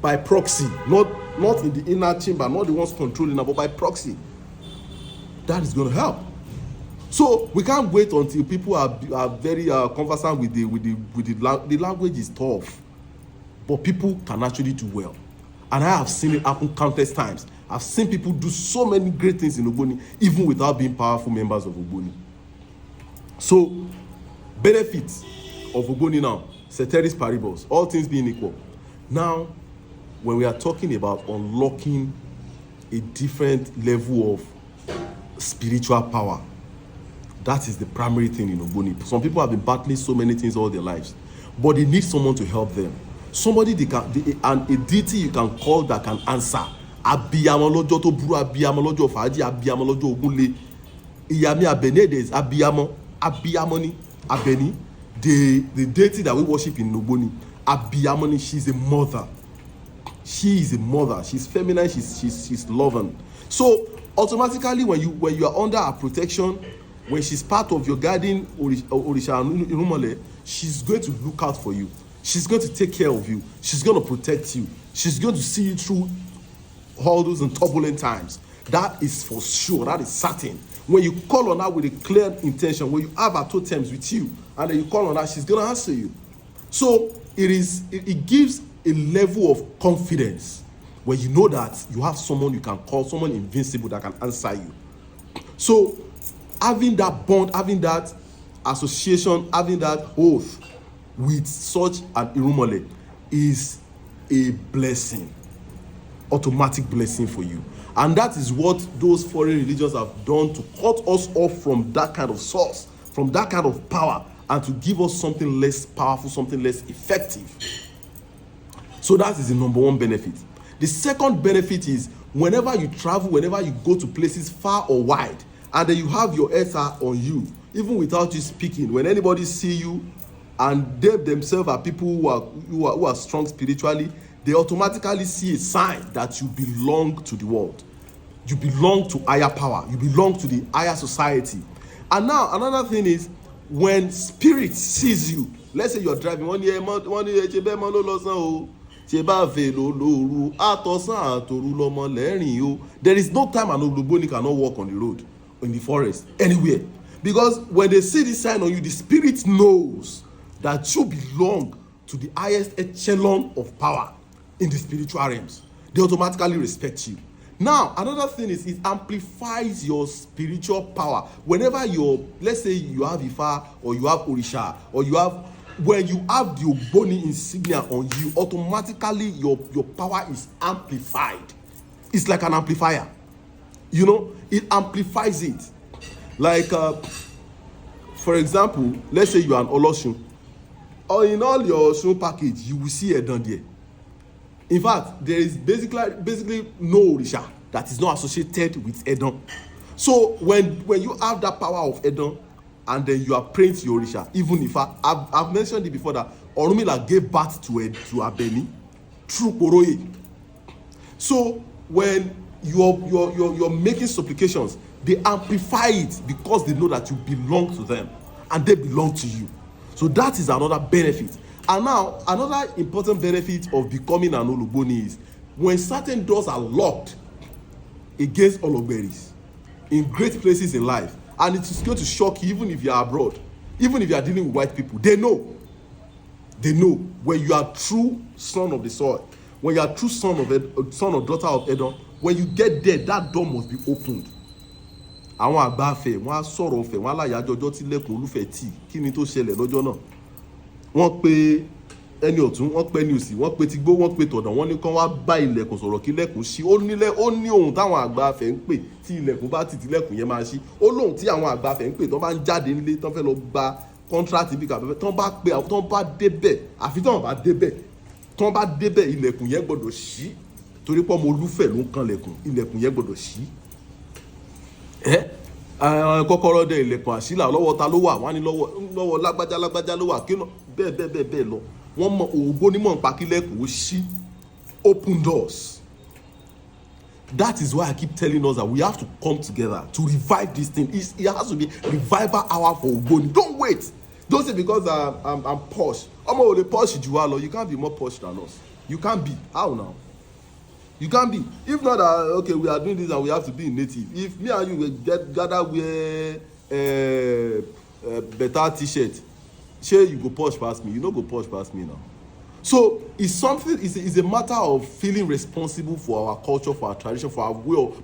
by proxy, not in the inner chamber, not the ones controlling, but by proxy. That is going to help. So we can't wait until people are very conversant with the language is tough, but people can actually do well, and I have seen it happen countless times. I've seen people do so many great things in Uboni, even without being powerful members of Uboni. So, benefits of Uboni now, ceteris paribus, all things being equal. Now, when we are talking about unlocking a different level of spiritual power, that is the primary thing in Uboni. Some people have been battling so many things all their lives, but they need someone to help them. Somebody a deity you can call that can answer. Abiyamo lọ́jọ́ tó burú, abiyamo lọ́jọ́ fàájì, abiyamo lọ́jọ́ ogunle. Iyami Abenede is abiyamo ni Abeni, the deity that we worship in Uboni. Abiyamo ni, she's a mother. She is a mother. She's feminine. She's loving. So automatically, when you are under her protection, when she's part of your garden, Orisha Irumole, she's going to look out for you. She's going to take care of you. She's going to protect you. She's going to see you through all those and turbulent times. That is for sure. That is certain. When you call on her with a clear intention, when you have her totems with you, and then you call on her, she's going to answer you. So it gives a level of confidence where you know that you have someone you can call, someone invincible that can answer you. So having that bond, having that association, having that oath with such an irumole is a blessing, automatic blessing for you. And that is what those foreign religions have done to cut us off from that kind of source, from that kind of power, and to give us something less powerful, something less effective. So that is the number one benefit. The second benefit is whenever you travel, whenever you go to places far or wide, and then you have your ETA on you, even without you speaking, when anybody see you and they themselves are people who are strong spiritually, they automatically see a sign that you belong to the world. You belong to higher power. You belong to the higher society. And now another thing is, when spirit sees you, let's say you're driving, there is no time an Uboni cannot walk on the road, in the forest, anywhere. Because when they see this sign on you, the spirit knows that you belong to the highest echelon of power in the spiritual realms. They automatically respect you. Now, another thing is, it amplifies your spiritual power. Whenever let's say you have Ifa, or you have Orisha, or when you have the Uboni insignia on you, automatically your power is amplified. It's like an amplifier. It amplifies it. Like, for example, let's say you are an Olosun, or in all your Osun package, you will see Edon there. In fact, there is basically no Orisha that is not associated with Edon. So when you have that power of Edon, and then you are praying to your Orisha, even if I've mentioned it before that Orunmila gave birth to Abeni through Koroye. So when you're making supplications, they amplify it because they know that you belong to them and they belong to you. So that is another benefit. And now another important benefit of becoming an Uboni is when certain doors are locked against Ologberis in great places in life, and it is going to shock you even if you are abroad, even if you are dealing with white people. They know when you are true son of the soil, when you are true son or daughter of Edom, when you get there, that door must be opened. Àwọn àgbà fẹ́ wọ́n á sọ̀rọ̀ fẹ́ wọ́n á láyàjọ ọjọ́ tí lẹ́kùn olúfẹ́ tì kí ni tó ṣẹlẹ̀ lọ́jọ́ náà. Wọ́n pe ẹni ọ̀tún, wọ́n pe ẹni òsì, wọ́n pe tigbó, wọ́n pe tọ̀dọ̀, wọ́n ní kán wá bá ilẹ̀kùn sọ̀rọ̀ kí ilẹ̀kùn ṣí. Ó ní ohun táwọn àgbà fẹ́ ń pè tí ilẹ̀kùn bá tì tí ilẹ̀kùn yẹn máa ṣí. Ó lóhun tí àwọn àgbà fẹ́ ń pè tán bá ń jáde nílé tán fẹ́ lọ gba kọ́ńtrátì bí kàbẹ́fẹ́ tán bá pe àwọn tán bá débẹ̀, àfi tán bá débẹ̀ ilẹ̀kùn yẹn gbọ́dọ̀ ṣí torí pé ọmọ olúfẹ́ ló ń kan ilẹ̀kùn yẹn gbọ́dọ̀ ṣí. Kọ́kọ́rọ́ dẹ ilẹ̀kùn àṣìlà lọ́wọ́ ta ló wà, wọ́n á ní lọ́wọ́ lágbájá ló wà kí bẹ́ẹ̀ lọ. Wọ́n mọ Uboni mọ̀ nípa kí ilẹ̀kùn ó ṣí, open doors. That is why I keep telling us that we have to come together to revive this thing. It has to be revival hour for Uboni. Don't wait. Don't say because I'm posh. Omo ole posh juwalo. You can't be more posh than us. You can't be. How now? You can't be. If not that, okay, we are doing this and we have to be native. If me and you will gather wear better t-shirt, sure you go posh past me. You no go posh past me now. So it's a matter of feeling responsible for our culture, for our tradition, for our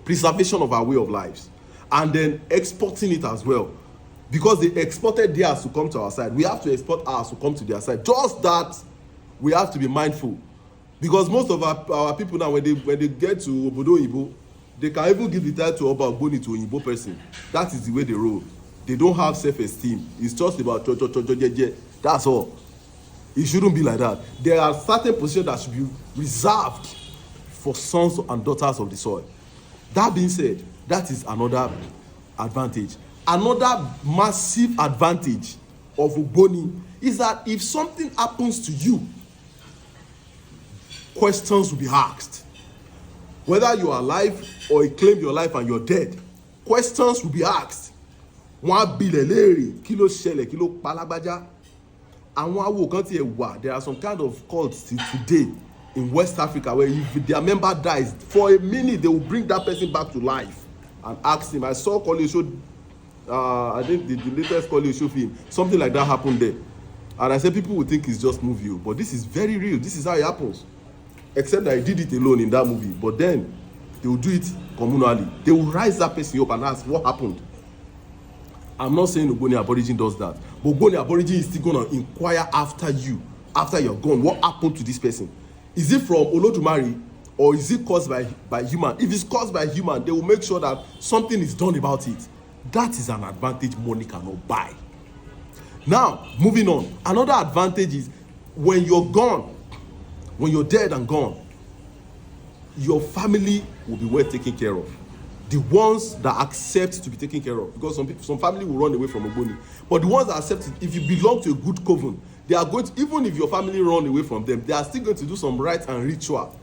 preservation of our way of lives, and then exporting it as well. Because they exported theirs to come to our side, we have to export ours to come to their side. Just that we have to be mindful. Because most of our people now, when they get to Obodo Oyibo, they can even give the title of Uboni to an Oyibo person. That is the way they roll. They don't have self-esteem. It's just about that's all. It shouldn't be like that. There are certain positions that should be reserved for sons and daughters of the soil. That being said, that is another advantage. Another massive advantage of Uboni is that if something happens to you, questions will be asked. Whether you are alive or you claim your life and you're dead, questions will be asked. Wọ́n bi lélẹ́rìí kí ló ṣẹlẹ̀, kí ló pa lágbájá. Àwọn awo kan tiẹ̀ wà. There are some kind of cults till today in West Africa where if their member dies, for a minute they will bring that person back to life and ask him. I saw Kole show, I think the latest Kole show film, something like that happened there. And I said people would think it's just movie, but this is very real. This is how it happens. Except that he did it alone in that movie, but then they will do it communally, they will rise that person up and ask what happened. I'm not saying Uboni Aborigine does that, but Uboni Aborigine is still going to inquire after you, after you're gone. What happened to this person? Is it from Olodumare, or is it caused by human? If it's caused by human, they will make sure that something is done about it. That is an advantage money cannot buy. Now, moving on. Another advantage is when you're gone, when you're dead and gone, your family will be well taken care of. The ones that accept to be taken care of, because some family will run away from Uboni, but the ones that accept it, if you belong to a good coven, they are going to, even if your family run away from them, they are still going to do some rites and ritual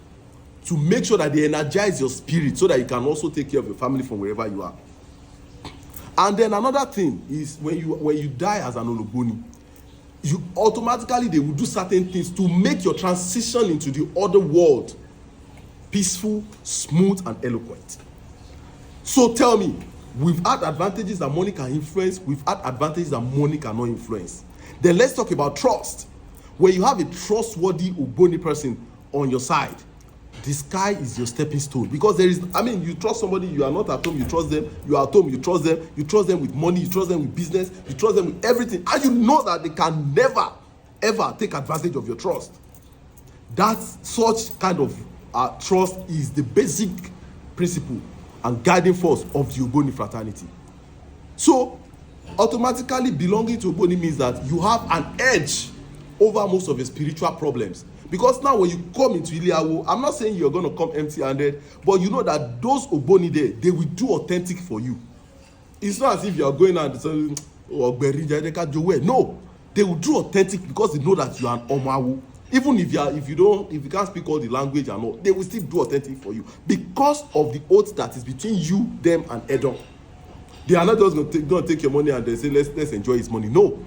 to make sure that they energize your spirit so that you can also take care of your family from wherever you are. And then another thing is when you die as an Oluboni, you automatically, they will do certain things to make your transition into the other world peaceful, smooth, and eloquent. So tell me, we've had advantages that money can influence, we've had advantages that money cannot influence. Then let's talk about trust. When you have a trustworthy Uboni person on your side, the sky is your stepping stone. Because there is, I mean, you trust somebody, you are not at home, you trust them, you are at home, you trust them with money, you trust them with business, you trust them with everything, and you know that they can never, ever take advantage of your trust. That such kind of trust is the basic principle and guiding force of the Uboni fraternity. So, automatically belonging to Uboni means that you have an edge over most of your spiritual problems. Because now when you come into Iliawo, I'm not saying you're going to come empty-handed, but you know that those Uboni there, they will do authentic for you. It's not as if you are going out and saying, oh, no, they will do authentic because they know that you are an Omawu. Even if you can't speak all the language and all, they will still do authentic for you because of the oath that is between you, them, and Edom. They are not just going to take your money and they say let's enjoy his money. No,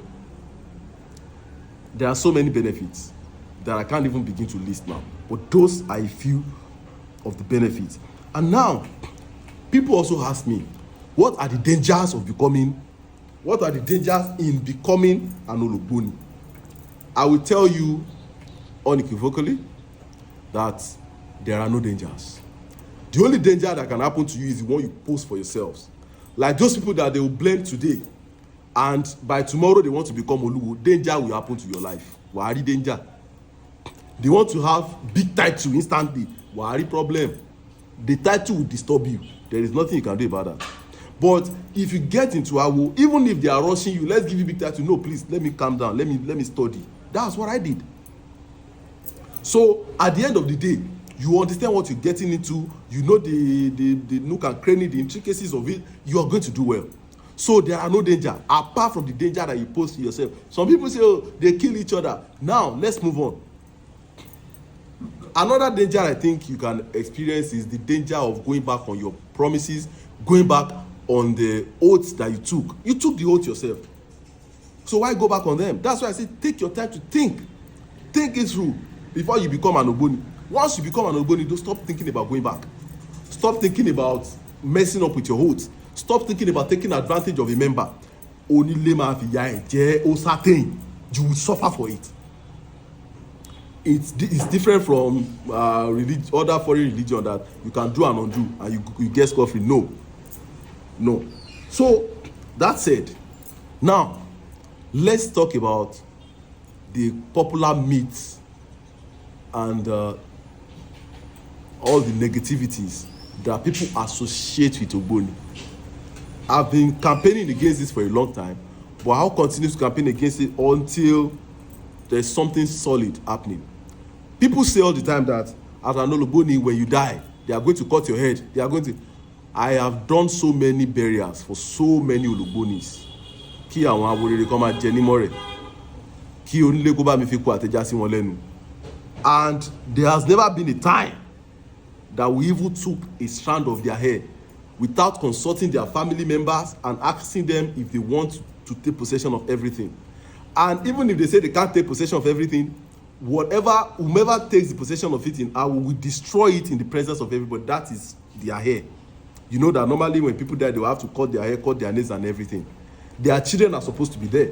there are so many benefits that I can't even begin to list now. But those are a few of the benefits. And now, people also ask me, what are the dangers in becoming an Oluboni? I will tell you unequivocally that there are no dangers. The only danger that can happen to you is the one you post for yourselves. Like those people that they will blame today, and by tomorrow they want to become Oluwo, danger will happen to your life. Wahari danger. They want to have big title instantly. Wahari problem. The title will disturb you. There is nothing you can do about that. But if you get into Awo, even if they are rushing you, let's give you big title. No, please, let me calm down. Let me study. That's what I did. So at the end of the day, you understand what you're getting into. You know the nook and cranny, the intricacies of it. You are going to do well. So there are no danger apart from the danger that you pose to yourself. Some people say, oh, they kill each other. Now let's move on. Another danger I think you can experience is the danger of going back on your promises, going back on the oaths that you took. You took the oath yourself. So why go back on them? That's why I say take your time to think. Think it through before you become an Uboni. Once you become an Uboni, don't stop thinking about going back. Stop thinking about messing up with your oaths. Stop thinking about taking advantage of a member. Only lema fiya o certain you will suffer for it. It's different from other foreign religion that you can do and undo and you get scot-free. No. So that said, now let's talk about the popular myths and all the negativities that people associate with Uboni. I've been campaigning against this for a long time, but I'll continue to campaign against it until there's something solid happening. People say all the time that as an Oluboni, when you die, they are going to cut your head. I have done so many burials for so many Olubonis. Kí àwọn aworere kan máa jẹ nímọ̀ rẹ̀. Kí onílé kó bá mi fi kó àtẹ̀já sí wọn lẹ́nu. And there has never been a time that we even took a strand of their hair without consulting their family members and asking them if they want to take possession of everything. And even if they say they can't take possession of everything, whomever takes the possession of it I will destroy it in the presence of everybody. That is their hair. You know that normally when people die, they will have to cut their hair, cut their nails and everything. Their children are supposed to be there.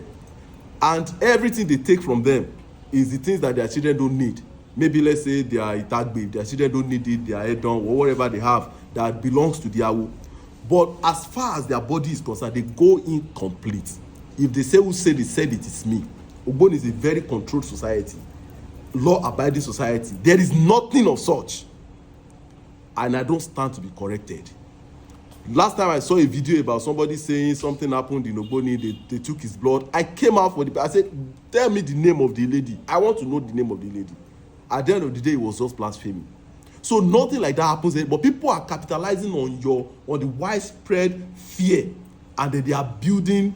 And everything they take from them is the things that their children don't need. Maybe let's say they are Itagbe, their children don't need it, they are Edom, or whatever they have, that belongs to the Awo. But as far as their body is concerned, they go in complete. If they say who said it, it's me. Uboni is a very controlled society, law-abiding society. There is nothing of such. And I don't stand to be corrected. Last time I saw a video about somebody saying something happened in Uboni, they took his blood. I came out for I said, tell me the name of the lady. I want to know the name of the lady. At the end of the day, it was just blasphemy. So nothing like that happens, but people are capitalizing on the widespread fear, and then they are building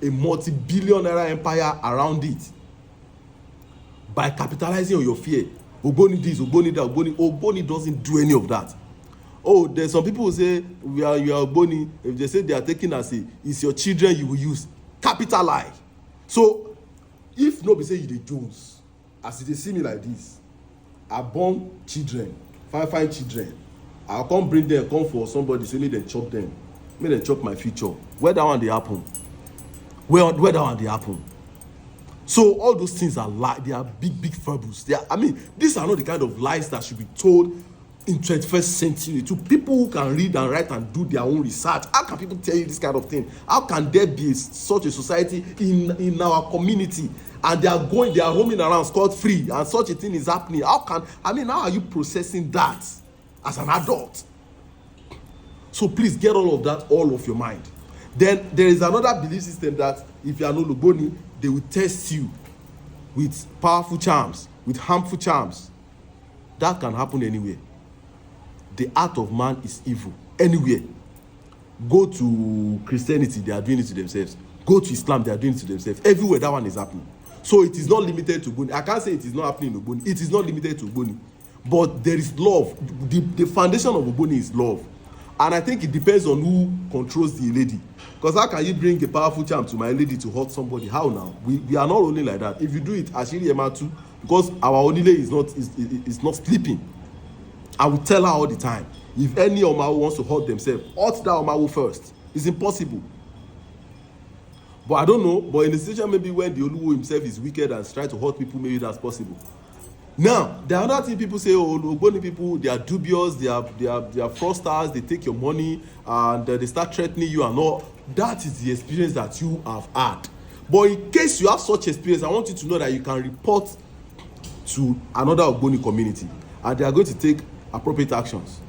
a multi-billion-naira empire around it by capitalizing on your fear. Uboni this, Uboni that, Uboni doesn't do any of that. Oh, there's some people who say you are Uboni. If they say they are taking as it's your children you will use, capital lie. So if nobody say you the Jones, as they see me like this, I born children, fine children, I'll come bring them, come for somebody, say make them chop them, make them chop my future. Where that one they happen? Where that one they happen? So all those things are lies. They are big fables. These are not the kind of lies that should be told in 21st century to people who can read and write and do their own research. How can people tell you this kind of thing? How can there be such a society in our community, and they are roaming around scot-free, and such a thing is happening? How are you processing that as an adult? So please get all of that all off your mind. Then there is another belief system that if you are no Uboni, they will test you with powerful charms, with harmful charms. That can happen anywhere. The heart of man is evil anywhere. Go to Christianity, they are doing it to themselves. Go to Islam, they are doing it to themselves. Everywhere that one is happening. So it is not limited to Uboni. I can't say it is not happening in Uboni. It is not limited to Uboni. But there is love. The foundation of Uboni is love. And I think it depends on who controls the lady. Because how can you bring a powerful charm to my lady to hurt somebody? How now? We are not rolling like that. If you do it, Ashiri Ematu, because our Onile is not sleeping. I will tell her all the time. If any Omawo wants to hurt themselves, hurt that Omawo first. It's impossible. But I don't know. But in the situation maybe when the Oluwo himself is wicked and tries to hurt people, maybe that's possible. Now, the other thing people say, oh, Uboni people, they are dubious, they are fraudsters, they take your money, and they start threatening you and all. That is the experience that you have had. But in case you have such experience, I want you to know that you can report to another Uboni community, and they are going to take appropriate actions.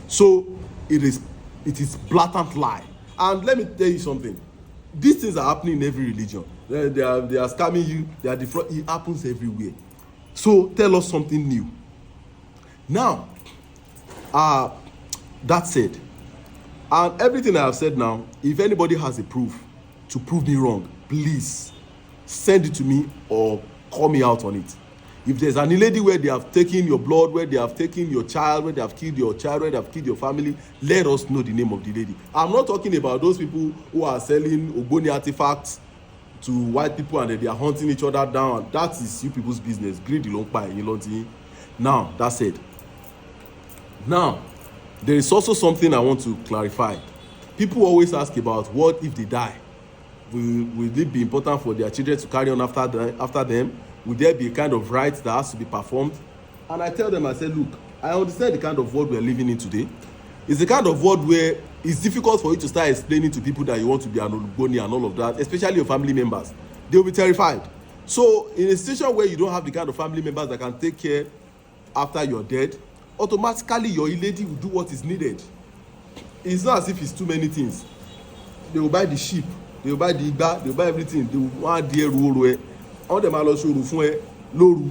So it is blatant lie. And let me tell you something. These things are happening in every religion. They are scamming you. They are defrauding. It happens everywhere. So tell us something new. Now, that said, and everything I have said now, if anybody has a proof to prove me wrong, please send it to me or call me out on it. If there's any lady where they have taken your blood, where they have taken your child, where they have killed your child, where they have killed your family, let us know the name of the lady. I'm not talking about those people who are selling Uboni artifacts to white people and they are hunting each other down. That is you people's business. Greedy long pie. Now, that's it. Now, there is also something I want to clarify. People always ask about what if they die? Will it be important for their children to carry on after them? Will there be a kind of rites that has to be performed? And I tell them, I say, look, I understand the kind of world we are living in today. It's the kind of world where it's difficult for you to start explaining to people that you want to be an Uboni and all of that, especially your family members. They will be terrified. So in a situation where you don't have the kind of family members that can take care after you're dead, automatically your lady will do what is needed. It's not as if it's too many things. They will buy the sheep, they will buy the igba, they will buy everything. They will want the ruo. All them are ṣòro fún ẹ lóru.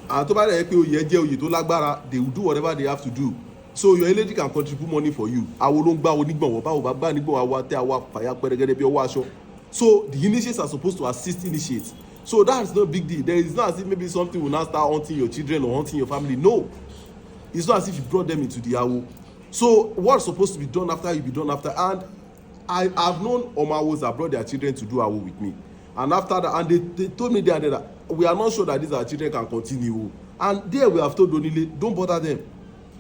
And tó bá dẹ̀ pé oyè jẹ́ oyè tó lágbára, they will do whatever they have to do. So your lady can contribute money for you. Àwọn ló ń gbá onígbọ̀n, báwo bá gbá nígbọ̀n àwa tẹ́ àwa fàyà pẹ́rẹ́gẹ́dẹ́ bí ọwọ́ aṣọ. So the initiates are supposed to assist initiates. So that is no big deal. There is not as if maybe something will now start haunting your children or haunting your family. No. It's not as if you brought them into the awo. So what's supposed to be done after, you be done after. And I've known Omawos that brought their children to do awo with me. And after that, and they told me that we are not sure that these our children can continue. And there we have told Onile, don't bother them.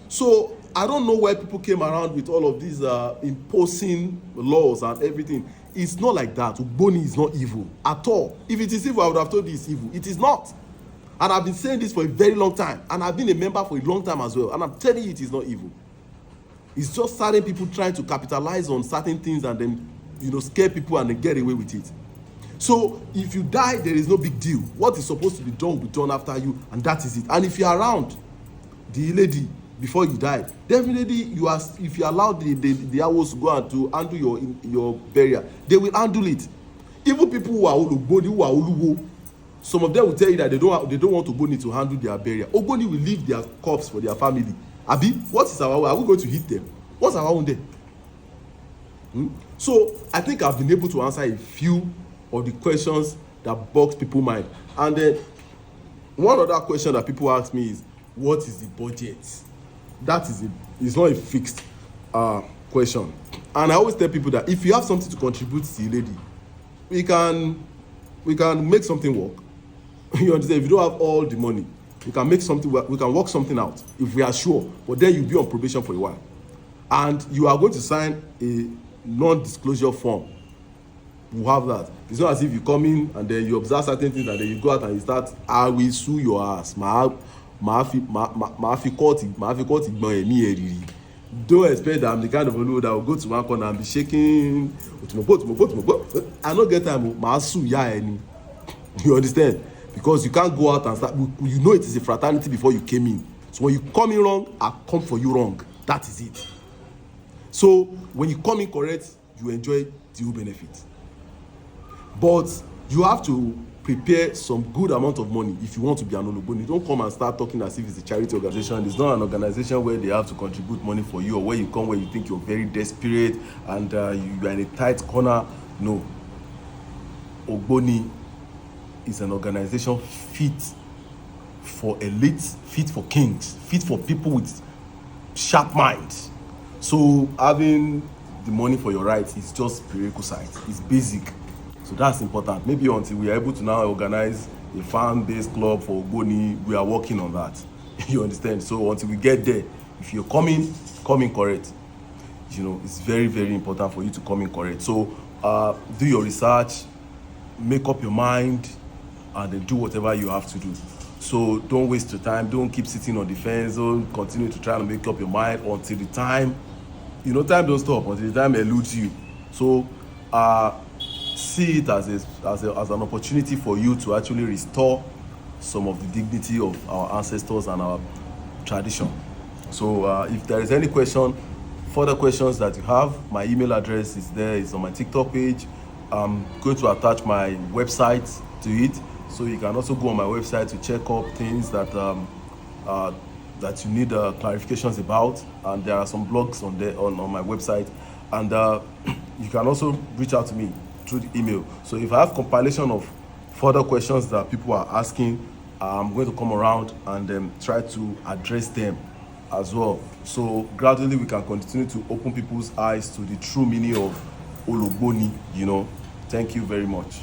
So I don't know why people came around with all of these imposing laws and everything. It's not like that. Uboni is not evil at all. If it is evil, I would have told you it's evil. It is not. And I've been saying this for a very long time. And I've been a member for a long time as well. And I'm telling you it is not evil. It's just certain people trying to capitalize on certain things and then, you know, scare people and then get away with it. So if you die, there is no big deal. What is supposed to be done will be done after you, and that is it. And if you are around the lady before you die, definitely you are. If you allow the hours to go and to handle your burial, they will handle it. Even people who are Uboni, who are Oluwo, some of them will tell you that they don't want Uboni to handle their burial. Uboni will leave their corpse for their family. Abi, what is our own? Are we going to hit them? What's our own there? So I think I've been able to answer a few of the questions that box people's mind. And then one other question that people ask me is, what is the budget? That is it's not a fixed question. And I always tell people that if you have something to contribute to the lady, we can make something work. You understand? If you don't have all the money, we can make something work. We can work something out if we are sure. But then you'll be on probation for a while, and you are going to sign a non-disclosure form. You have that. It's not as if you come in and then you observe certain things and then you go out and you start, I will sue your ass. Ma fi court ìgbọ̀n ẹ̀mí ẹ̀ rírì. Don't expect that I'm the kind of Oluwo that will go to one corner and be shaking. I no get time. Ma sue ya ẹni. You understand? Because you can't go out and start. You know it is a fraternity before you came in. So when you come in wrong, I come for you wrong. That is it. So when you come in correct, you enjoy the benefit. But you have to prepare some good amount of money if you want to be an Uboni. Don't come and start talking as if it's a charity organization. It's not an organization where they have to contribute money for you, or where you come where you think you're very desperate and you are in a tight corner. No. Uboni is an organization fit for elites, fit for kings, fit for people with sharp minds. So having the money for your rights is just prerequisite. It's basic. So that's important. Maybe until we are able to now organize a fan-based club for Uboni, we are working on that. You understand? So until we get there, if you're coming correct. You know, it's very, very important for you to come in correct. So do your research, make up your mind, and then do whatever you have to do. So don't waste your time. Don't keep sitting on the fence. Don't continue to try to make up your mind until the time, you know, time don't stop until the time eludes you. So see it as an opportunity for you to actually restore some of the dignity of our ancestors and our tradition. So if there is any further questions that you have, my email address is there. It's on my TikTok page. I'm going to attach my website to it, so you can also go on my website to check up things that that you need clarifications about. And there are some blogs on there on my website, and you can also reach out to me through the email. So if I have compilation of further questions that people are asking, I'm going to come around and try to address them as well. So gradually we can continue to open people's eyes to the true meaning of Uboni, you know. Thank you very much.